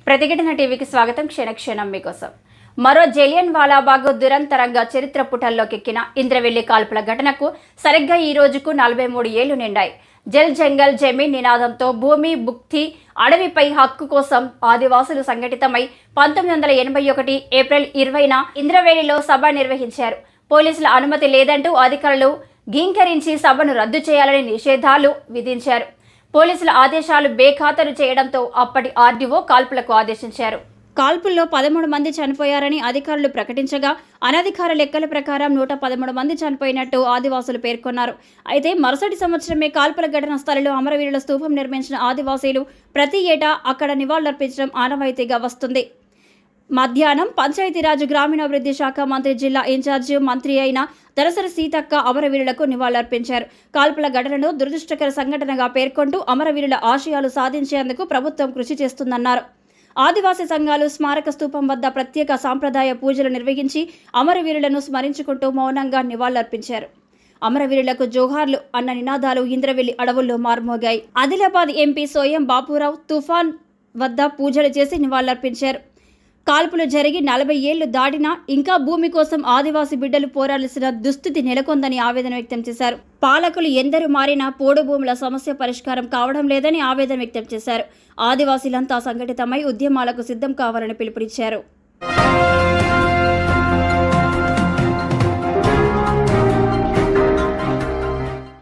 ప్రతిఘటన టీవీకి స్వాగతం. క్షణక్షణం మీకోసం. మరో జలియన్ వాలాబాగ్ దురంతరంగా చరిత్ర పుటల్లోకెక్కిన ఇంద్రవెల్లి కాల్పుల ఘటనకు సరిగ్గా ఈ రోజుకు 43 ఏళ్లు నిండాయి. జల్ జంగల్ జమీన్ నినాదంతో భూమి భుక్తి అడవిపై హక్కు కోసం ఆదివాసులు సంఘటితమై 1981 ఏప్రిల్ 20న ఇంద్రవెల్లిలో సభ నిర్వహించారు. పోలీసుల అనుమతి లేదంటూ అధికారులు గీంకరించి సభను రద్దు చేయాలని నిషేధాలు విధించారు. పోలీసుల ఆదేశాలు బేఖాతరు చేయడంతో అప్పటి ఆర్డీఓ కాల్పులకు ఆదేశించారు. కాల్పుల్లో 13 మంది చనిపోయారని అధికారులు ప్రకటించగా అనధికార లెక్కల ప్రకారం 113 మంది చనిపోయినట్టు ఆదివాసులు పేర్కొన్నారు. అయితే మరుసటి సంవత్సరమే కాల్పుల ఘటన స్థలంలో అమరవీరుల స్తూపం నిర్మించిన ఆదివాసీలు ప్రతి ఏటా అక్కడ నివాళులర్పించడం ఆనవాయితీగా వస్తుంది. మధ్యాహ్నం పంచాయతీరాజ్ గ్రామీణాభివృద్ధి శాఖ మంత్రి, జిల్లా ఇన్ఛార్జి మంత్రి అయిన దరసరి సీతక్క అమరవీరులకు నివాళులర్పించారు. కాల్పుల ఘటనను దురదృష్టకర సంఘటనగా పేర్కొంటూ అమరవీరుల ఆశయాలు సాధించేందుకు ప్రభుత్వం కృషి చేస్తుందన్నారు. ఆదివాసీ సంఘాలు స్మారక స్తూపం వద్ద ప్రత్యేక సాంప్రదాయ పూజలు నిర్వహించి అమరవీరులను స్మరించుకుంటూ మౌనంగా నివాళులర్పించారు. అమరవీరులకు జోహార్లు అన్న నినాదాలు ఇంద్రవెల్లి అడవుల్లో మార్మోగాయి. ఆదిలాబాద్ ఎంపీ సోయం బాపురావు తుఫాన్ వద్ద పూజలు చేసి నివాళులర్పించారు. కాల్పులు జరిగి 40 ఏళ్లు దాటినా ఇంకా భూమి కోసం ఆదివాసీ బిడ్డలు పోరాడాల్సిన దుస్థితి నెలకొందని ఆవేదన వ్యక్తం చేశారు. పాలకులు ఎందరు మారినా పోడు భూముల సమస్య పరిష్కారం కావడం లేదని ఆవేదన వ్యక్తం చేశారు. ఆదివాసీలంతా సంఘటితమై ఉద్యమాలకు సిద్ధం కావాలని పిలుపునిచ్చారు.